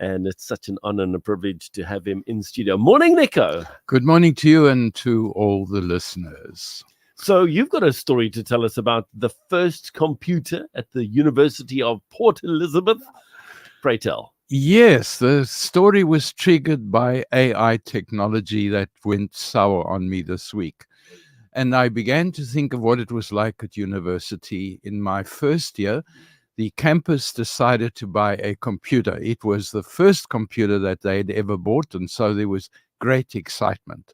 And it's such an honor and a privilege to have him in studio. Morning, Nico. Good morning to you and to all the listeners. So you've got a story to tell us about the first computer at the University of Port Elizabeth. Pray tell. Yes, the story was triggered by AI technology that went sour on me this week. And I began to think of what it was like at university. In my first year, the campus decided to buy a computer. It was the first computer that they had ever bought, and so there was great excitement.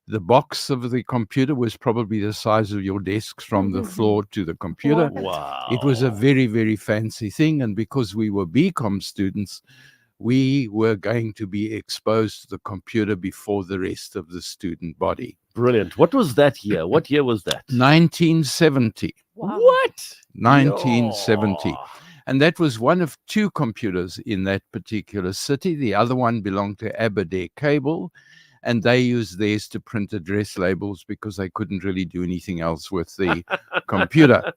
The box of the computer was probably the size of your desks from the floor to the computer. Wow. It was a very, very fancy thing, and because we were BCom students, we were going to be exposed to the computer before the rest of the student body. Brilliant. What was that year? What year was that? 1970. Wow. What? 1970. Yeah. And that was one of two computers in that particular city. The other one belonged to Aberdare Cable, and they used theirs to print address labels because they couldn't really do anything else with the computer.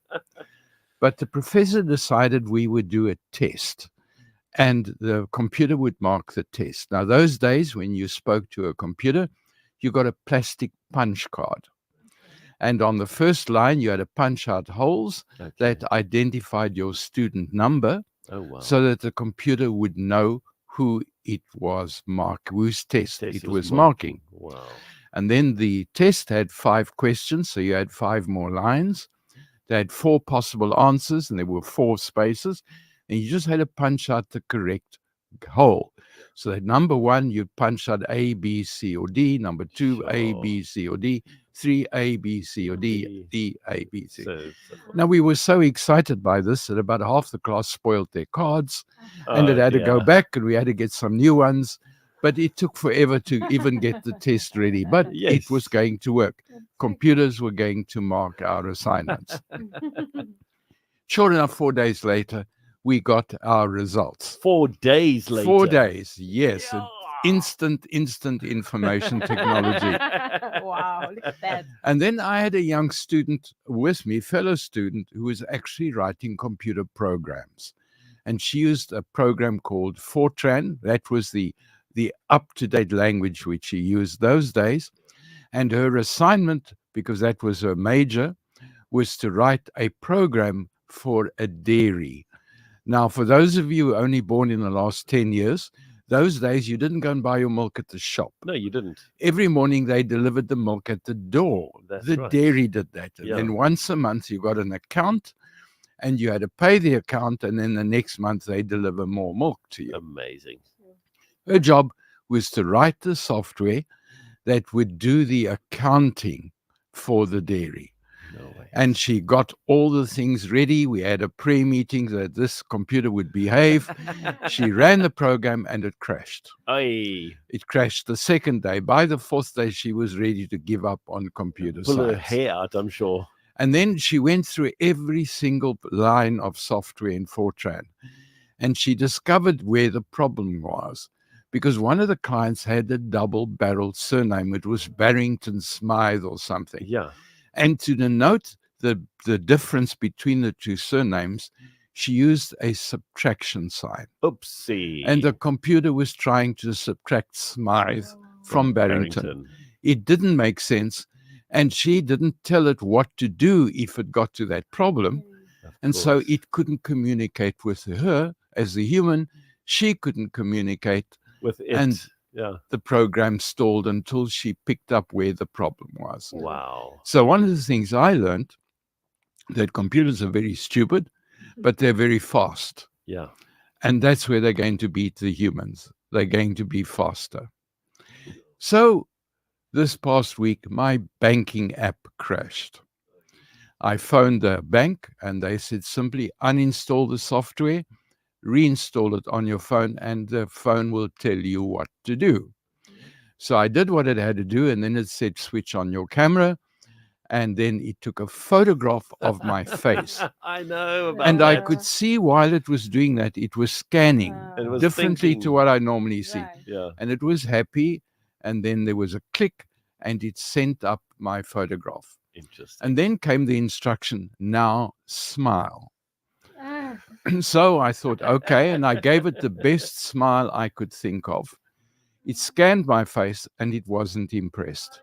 But the professor decided we would do a test, and the computer would mark the test. Now, those days when you spoke to a computer, you got a plastic punch card. And on the first line, you had to punch out holes that identified your student number, so that the computer would know who it was whose test it was marking. Wow. And then the test had 5 questions, so you had 5 more lines. They had 4 possible answers, and there were 4 spaces, and you just had to punch out the correct hole. So that number 1, you'd punch out A, B, C, or D. Number 2, A, B, C, or D. 3, A, B, C, or D. D, A, B, C. Now, we were so excited by this that about half the class spoiled their cards, and it had to go back, and we had to get some new ones. But it took forever to even get the test ready. But it was going to work. Computers were going to mark our assignments. Sure enough, 4 days later, we got our results. 4 days later. 4 days, yes. Yeah. Instant information technology. Wow, look at that. And then I had a young student with me, fellow student, who was actually writing computer programs. And she used a program called Fortran. That was the up-to-date language which she used those days. And her assignment, because that was her major, was to write a program for a dairy. Now, for those of you only born in the last 10 years, those days you didn't go and buy your milk at the shop. No, you didn't. Every morning they delivered the milk at the door. That's the right. dairy did that. And then once a month you got an account, and you had to pay the account, and then the next month they deliver more milk to you. Amazing. Her job was to write the software that would do the accounting for the dairy. No way. And she got all the things ready. We had a pre-meeting that this computer would behave. She ran the program and it crashed. Aye. It crashed the second day. By the 4th day, she was ready to give up on computer Pull her science. hair out, I'm sure. And then she went through every single line of software in Fortran. And she discovered where the problem was. Because one of the clients had a double-barreled surname. It was Barrington Smythe or something. Yeah. And to denote the difference between the two surnames, she used a subtraction sign. Oopsie. And the computer was trying to subtract Smythe from Barrington. It didn't make sense, and she didn't tell it what to do if it got to that problem. And so it couldn't communicate with her as a human. She couldn't communicate with it. And the program stalled until she picked up where the problem was. Wow. So one of the things I learned, that computers are very stupid, but they're very fast. Yeah. And that's where they're going to beat the humans. They're going to be faster. So this past week, my banking app crashed. I phoned the bank and they said simply uninstall the software, reinstall it on your phone, and the phone will tell you what to do. So I did what it had to do, and then it said switch on your camera, and then it took a photograph of my face. I know about And that. I could see while it was doing that, it was scanning It was differently thinking. to what I normally see. Right. Yeah. And it was happy, and then there was a click, and it sent up my photograph. Interesting. And then came the instruction, now smile. So I thought, okay, and I gave it the best smile I could think of. It scanned my face and it wasn't impressed.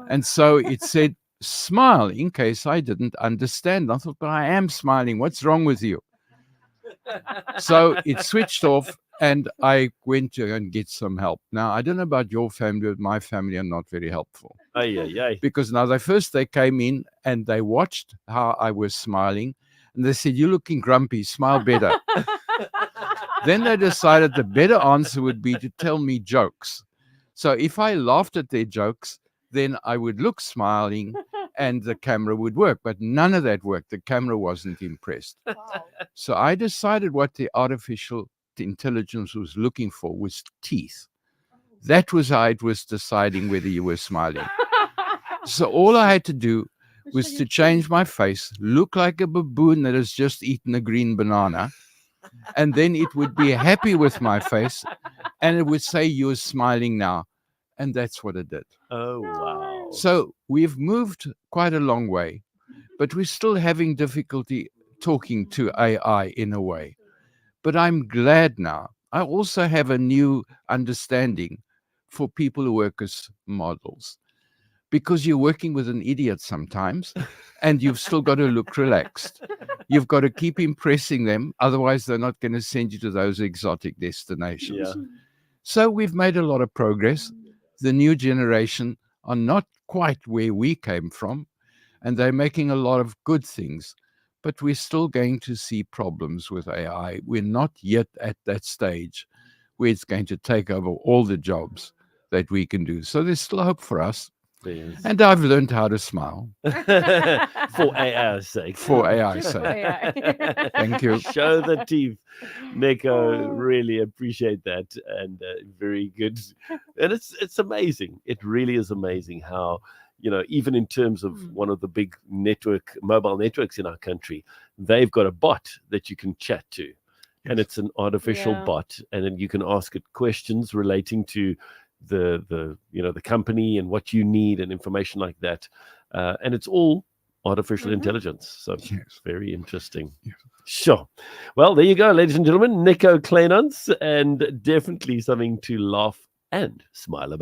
And so it said, smile, in case I didn't understand. I thought, but I am smiling. What's wrong with you? So it switched off and I went to go and get some help. Now, I don't know about your family, but my family are not very helpful. Ay, ay, ay. Because now they came in and they watched how I was smiling. And they said, you're looking grumpy, smile better. Then they decided the better answer would be to tell me jokes. So if I laughed at their jokes, then I would look smiling and the camera would work. But none of that worked. The camera wasn't impressed. Wow. So I decided what the artificial intelligence was looking for was teeth. That was how it was deciding whether you were smiling. So all I had to do was to change my face, look like a baboon that has just eaten a green banana, and then it would be happy with my face, and it would say, you're smiling now. And that's what it did. Oh, wow. So we've moved quite a long way, but we're still having difficulty talking to AI in a way. But I'm glad now. I also have a new understanding for people who work as models, because you're working with an idiot sometimes and you've still got to look relaxed. You've got to keep impressing them. Otherwise, they're not going to send you to those exotic destinations. Yeah. So we've made a lot of progress. The new generation are not quite where we came from, and they're making a lot of good things. But we're still going to see problems with AI. We're not yet at that stage where it's going to take over all the jobs that we can do. So there's still hope for us. Yes. And I've learned how to smile For AI's sake. for AI's Just for sake. AI. Thank you. Show the teeth. Nico, really appreciate that, and very good. And it's amazing. It really is amazing how, even in terms of one of the big mobile networks in our country, they've got a bot that you can chat to. And it's an artificial Yeah. bot, and then you can ask it questions relating to the company and what you need and information like that, and it's all artificial intelligence. So Yes. very interesting. Yes. Sure. Well, there you go, ladies and gentlemen. Nico Kleynhans, and definitely something to laugh and smile about.